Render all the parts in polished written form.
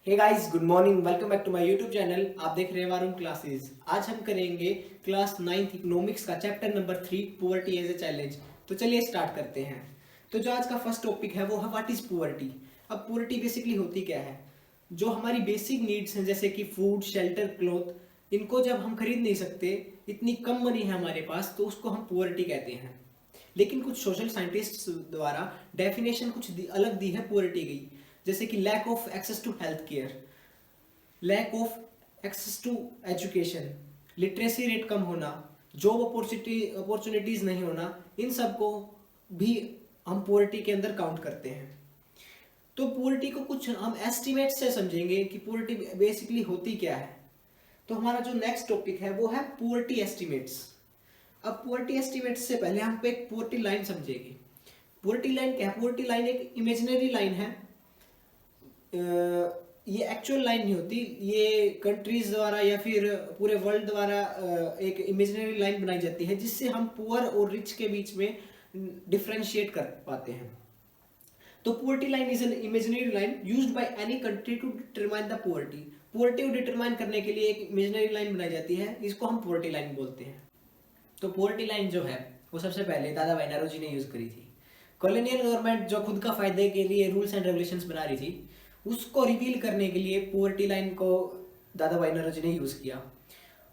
Hey guys, good morning. Welcome back to my YouTube channel. आप देख रहे हैं वारुण क्लासेस। आज हम करेंगे क्लास 9th इकोनॉमिक्स का chapter number 3 poverty as a challenge. तो चलिए स्टार्ट करते हैं। तो जो आज का फर्स्ट टॉपिक है वो है व्हाट इज पुअर्टी। अब पुअर्टी बेसिकली होती क्या है? जो हमारी बेसिक नीड्स हैं जैसे कि फूड, शेल्टर, क्लोथ, इनको जब हम खरीद नहीं सकते, इतनी कम मनी है हमारे पास, तो उसको हम पुअर्टी कहते हैं। लेकिन कुछ सोशल साइंटिस्ट्स द्वारा डेफिनेशन कुछ अलग दी है पुअर्टी की, जैसे कि lack of access to health care, lack of access to education, literacy rate कम होना, जॉब अपॉर्चुनिटीज नहीं होना, इन सब को भी हम पुअर्टी के अंदर काउंट करते हैं। तो पुअर्टी को कुछ हम एस्टिमेट से समझेंगे कि पुअर्टी बेसिकली होती क्या है। तो हमारा जो नेक्स्ट टॉपिक है वो है पुअर्टी एस्टिमेट्स। अब पुअर्टी एस्टिमेट्स से पहले हम एक पुअर्टी लाइन समझेंगे। पुअर्टी लाइन क्या है? पुअर्टी लाइन एक इमेजिनरी लाइन है। ये एक्चुअल लाइन नहीं होती, ये कंट्रीज द्वारा या फिर पूरे वर्ल्ड द्वारा एक इमेजिनरी लाइन बनाई जाती है, जिससे हम पुअर और रिच के बीच में डिफरेंशिएट कर पाते हैं। तो poverty line is an imaginary line used by any country to determine the poverty. Poverty को डिटरमाइन करने के लिए एक इमेजिनरी लाइन बनाई जाती है, इसको हम पुअर्टी लाइन बोलते हैं। तो पुअर्टी लाइन जो है वो सबसे पहले दादा भाई नौरोजी ने यूज करी थी। कॉलोनियल गवर्नमेंट जो खुद का फायदे के लिए रूल्स एंड रेगुलेशंस बना रही थी, उसको रिवील करने के लिए पुअर्टी लाइन को दादा भाई नौरोजी ने यूज किया।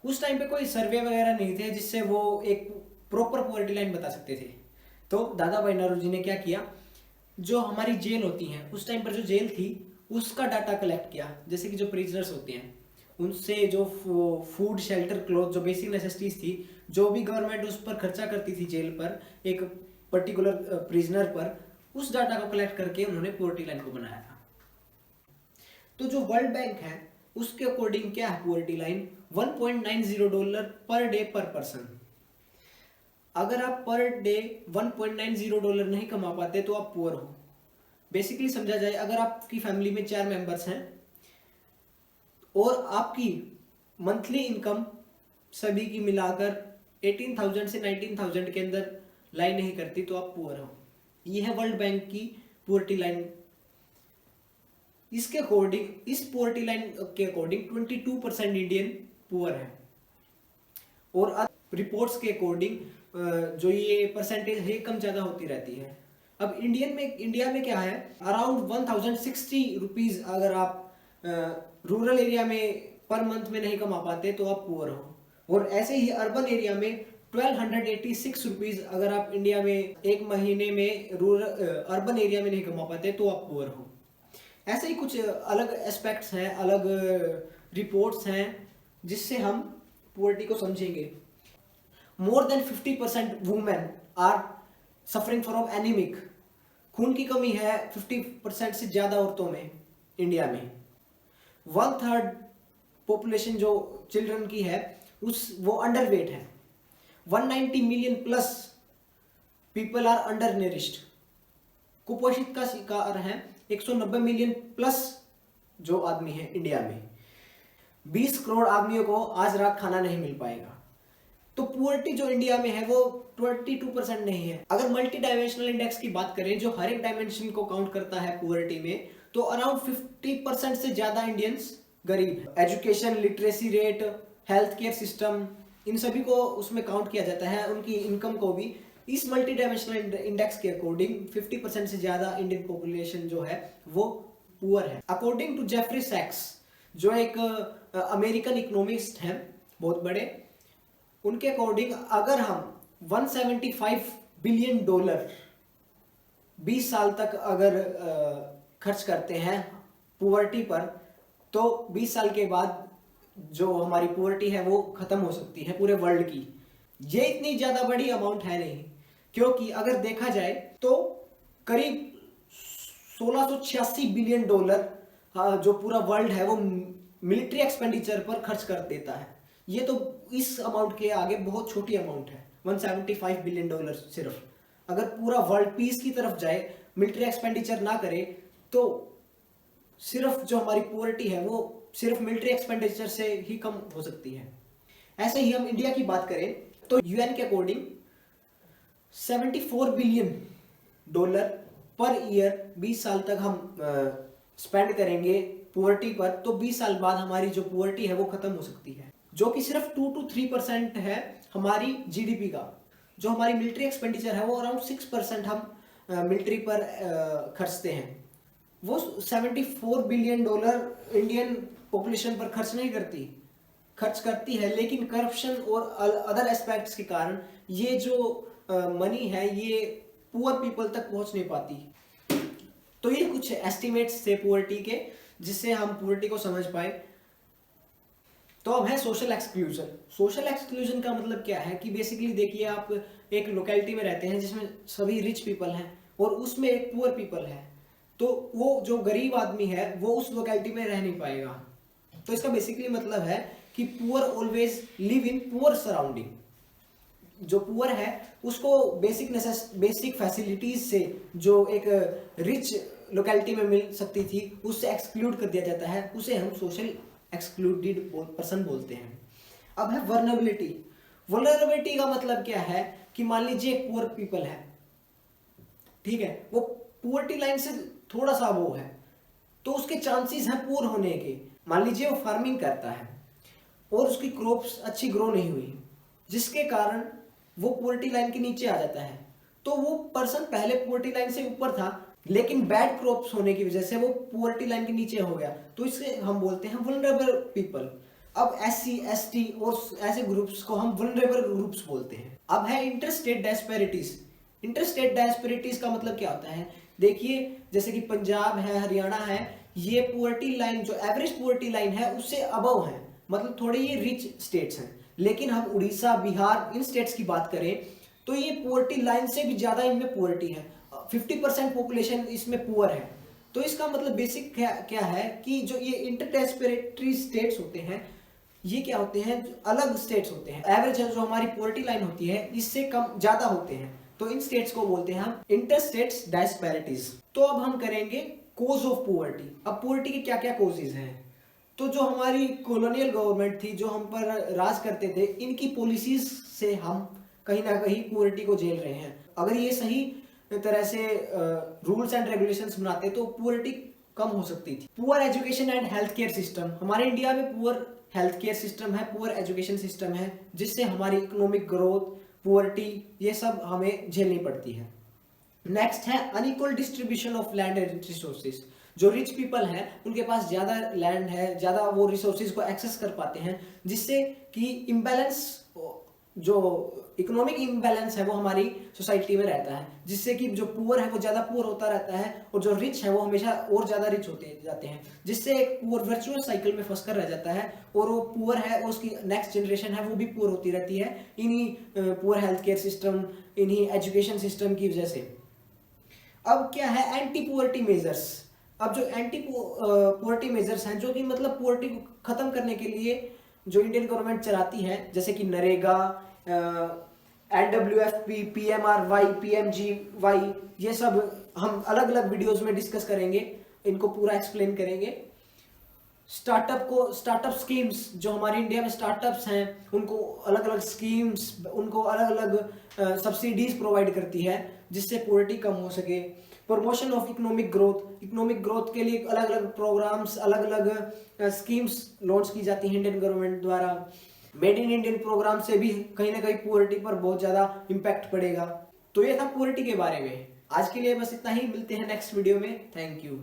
उस टाइम पे कोई सर्वे वगैरह नहीं थे जिससे वो एक प्रॉपर पुअर्टी लाइन बता सकते थे। तो दादा भाई नौरोजी ने क्या किया, जो हमारी जेल होती हैं, उस टाइम पर जो जेल थी उसका डाटा कलेक्ट किया। जैसे कि जो प्रिजनर्स होते हैं उनसे जो फूड, शेल्टर, क्लॉथ, जो बेसिक नेसेसिटीज थी, जो भी गवर्नमेंट उस पर खर्चा करती थी जेल पर, एक पर्टिकुलर प्रिजनर पर, उस डाटा को कलेक्ट करके उन्होंने पुअर्टी लाइन को बनाया था। तो जो वर्ल्ड बैंक है उसके अकॉर्डिंग क्या है पुअर्टी लाइन? $1.90 पर डे पर पर्सन। अगर आप पर डे $1.90 नहीं कमा पाते तो आप पुअर हो। बेसिकली समझा जाए, अगर आपकी फैमिली में 4 मेंबर्स हैं और आपकी मंथली इनकम सभी की मिलाकर 18,000 से 19,000 के अंदर लाइन नहीं करती तो आप पुअर हो। यह है वर्ल्ड बैंक की पुअर्टी लाइन। इसके अकॉर्डिंग, इस पुअर्टी लाइन के अकॉर्डिंग 22% इंडियन पुअर है। और रिपोर्ट्स के अकॉर्डिंग जो ये परसेंटेज है कम ज्यादा होती रहती है। अब इंडिया में क्या है, अराउंड 1060 रुपीज अगर आप रूरल एरिया में पर मंथ में नहीं कमा पाते तो आप पुअर हो। और ऐसे ही अर्बन एरिया में 1286 रुपीज अगर आप इंडिया में एक महीने में अर्बन एरिया में नहीं कमा पाते तो आप पुअर हो। ऐसे ही कुछ अलग एस्पेक्ट्स हैं, अलग रिपोर्ट्स हैं जिससे हम पुअर्टी को समझेंगे। More than 50% women are suffering from anaemic. खून की कमी है 50% से ज्यादा औरतों में इंडिया में। 1/3 पॉपुलेशन जो चिल्ड्रन की है वो अंडर वेट है। 190 million plus people are undernourished. कुपोषित का शिकार है 190 मिलियन प्लस जो आदमी है इंडिया में। 20 करोड़ आदमियों को आज रात खाना नहीं मिल पाएगा। तो पुअर्टी जो इंडिया में है वो 22% नहीं है। अगर मल्टी डायमेंशनल इंडेक्स की बात करें जो हर एक डायमेंशन को काउंट करता है पुअर्टी में, तो अराउंड 50% से ज्यादा इंडियंस गरीब है। Education, literacy rate, health care system, इन सभी को उसमें काउंट किया जाता है, उनकी इनकम को भी। इस मल्टी डायमेंशनल इंडेक्स के अकॉर्डिंग 50% से ज्यादा इंडियन पॉपुलेशन जो है वो पुअर है। अकॉर्डिंग टू जेफरी सैक्स, जो एक अमेरिकन इकोनॉमिस्ट हैं बहुत बड़े, उनके अकॉर्डिंग अगर हम $175 बिलियन 20 साल तक अगर खर्च करते हैं पुअर्टी पर, तो 20 साल के बाद जो हमारी पुअर्टी है वो खत्म हो सकती है पूरे वर्ल्ड की। ये इतनी ज्यादा बड़ी अमाउंट है नहीं, क्योंकि अगर देखा जाए तो करीब $1686 बिलियन जो पूरा वर्ल्ड है वो मिलिट्री एक्सपेंडिचर पर खर्च कर देता है। ये तो इस अमाउंट के आगे बहुत छोटी अमाउंट है। $175 बिलियन सिर्फ अगर पूरा वर्ल्ड पीस की तरफ जाए, मिलिट्री एक्सपेंडिचर ना करे, तो सिर्फ जो हमारी पुअर्टी है वो सिर्फ मिलिट्री एक्सपेंडिचर से ही कम हो सकती है। ऐसे ही हम इंडिया की बात करें तो यूएन के अकॉर्डिंग $74 बिलियन पर ईयर 20 साल तक हम स्पेंड करेंगे पुअर्टी पर, तो 20 साल बाद हमारी जो पुअर्टी है वो खत्म हो सकती है, जो कि सिर्फ 2 to 3% है हमारी जीडीपी का। जो हमारी मिलिट्री एक्सपेंडिचर है वो अराउंड 6% हम मिलिट्री पर खर्चते हैं। वो $74 बिलियन इंडियन पॉपुलेशन पर खर्च करती है, लेकिन करप्शन और अदर एस्पेक्ट्स के कारण ये जो मनी है ये पुअर पीपल तक पहुंच नहीं पाती। तो ये कुछ एस्टिमेट्स थे पुअर्टी के, जिससे हम पुअर्टी को समझ पाए। तो अब है सोशल एक्सक्लूजन। सोशल एक्सक्लूजन का मतलब क्या है कि बेसिकली देखिए, आप एक लोकेलिटी में रहते हैं जिसमें सभी रिच पीपल हैं और उसमें एक पुअर पीपल है, तो वो जो गरीब आदमी है वो उस लोकेलिटी में रह नहीं पाएगा। तो इसका बेसिकली मतलब है कि poor always live in poor surrounding. जो पुअर है उसको बेसिक फैसिलिटीज से जो एक रिच लोकेलिटी में मिल सकती थी उससे एक्सक्लूड कर दिया जाता है, उसे हम सोशल एक्सक्लूडेड पर्सन बोलते हैं। अब है वर्नरेबिलिटी। वर्नरेबिलिटी का मतलब क्या है कि मान लीजिए एक पुअर पीपल है, ठीक है, वो पुअर्टी लाइन से थोड़ा सा वो है, तो उसके चांसेस हैं पुअर होने के। मान लीजिए वो फार्मिंग करता है और उसकी क्रॉप्स अच्छी ग्रो नहीं हुई, जिसके कारण वो पुअर्टी लाइन के नीचे आ जाता है। तो वो पर्सन पहले पुअर्टी लाइन से ऊपर था, लेकिन बैड क्रॉप्स होने की वजह से वो पुअर्टी लाइन के नीचे हो गया, तो इसे हम बोलते हैं वल्नरेबल पीपल। अब SC ST और ऐसे ग्रुप्स को हम वल्नरेबल ग्रुप्स बोलते हैं। अब है इंटरस्टेट डिस्पैरिटीज। इंटरस्टेट डिस्पैरिटीज का मतलब क्या होता है? देखिए, जैसे कि पंजाब है, हरियाणा है, ये पुअर्टी लाइन, जो एवरेज पुअर्टी लाइन है उससे अबव है, मतलब थोड़े ये रिच स्टेट्स हैं। लेकिन हम उड़ीसा, बिहार, इन स्टेट्स की बात करें तो ये पुअर्टी लाइन से भी ज्यादा इनमें पुअर्टी है, 50% पॉपुलेशन इसमें पुअर है। तो इसका मतलब बेसिक क्या है कि जो ये इंटरडेस्परेटरी स्टेट्स होते हैं, ये क्या होते हैं, अलग स्टेट्स होते हैं। एवरेज जो हमारी पुअर्टी लाइन होती है इससे कम ज्यादा होते हैं, तो इन स्टेट्स को बोलते हैं हम इंटरस्टेट्स डिस्पैरिटीज। तो अब हम करेंगे कोज ऑफ पुअर्टी। अब पुअर्टी के क्या क्या कोजेज हैं? तो जो हमारी कॉलोनियल गवर्नमेंट थी, जो हम पर राज करते थे, इनकी पॉलिसीज से हम कहीं ना कहीं पुअर्टी को झेल रहे हैं। अगर ये सही तरह से रूल्स एंड रेगुलेशंस बनाते तो पुअर्टी कम हो सकती थी। Poor education and health care system. हमारे इंडिया में पुअर हेल्थ केयर सिस्टम है, पुअर एजुकेशन सिस्टम है, जिससे हमारी इकोनॉमिक ग्रोथ, पुअर्टी, ये सब हमें झेलनी पड़ती है। नेक्स्ट है unequal distribution of land and resources. जो रिच पीपल हैं उनके पास ज्यादा लैंड है, ज्यादा वो रिसोर्सेज को एक्सेस कर पाते हैं, जिससे कि इम्बैलेंस, जो इकोनॉमिक इम्बैलेंस है वो हमारी सोसाइटी में रहता है, जिससे कि जो पुअर है वो ज्यादा पुअर होता रहता है और जो रिच है वो हमेशा और ज्यादा रिच होते जाते हैं, जिससे एक पुअर वर्चुअल साइकिल में फंस कर रह जाता है और वो पुअर है और उसकी नेक्स्ट जनरेशन है वो भी पुअर होती रहती है, इन्हीं पुअर हेल्थ केयर सिस्टम, इन्हीं एजुकेशन सिस्टम की वजह से। अब क्या है एंटी पुअर्टी मेजर्स। अब जो एंटी पुअर्टी मेजर्स हैं, जो कि मतलब पुअर्टी को खत्म करने के लिए जो इंडियन गवर्नमेंट चलाती है, जैसे कि नरेगा, NWFP, PMRY, PMGY, ये सब हम अलग अलग वीडियोस में डिस्कस करेंगे, इनको पूरा एक्सप्लेन करेंगे। स्टार्टअप स्कीम्स, जो हमारे इंडिया में स्टार्टअप्स हैं उनको अलग अलग स्कीम्स, उनको अलग अलग सब्सिडीज प्रोवाइड करती है, जिससे पॉवर्टी कम हो सके। प्रमोशन ऑफ इकोनॉमिक ग्रोथ के लिए अलग अलग प्रोग्राम्स, अलग अलग स्कीम्स लॉन्च की जाती हैं इंडियन गवर्नमेंट द्वारा। मेड इन इंडियन प्रोग्राम से भी कहीं ना कहीं पॉवर्टी पर बहुत ज्यादा इम्पैक्ट पड़ेगा। तो ये था पॉवर्टी के बारे में। आज के लिए बस इतना ही, मिलते हैं नेक्स्ट वीडियो में। Thank you.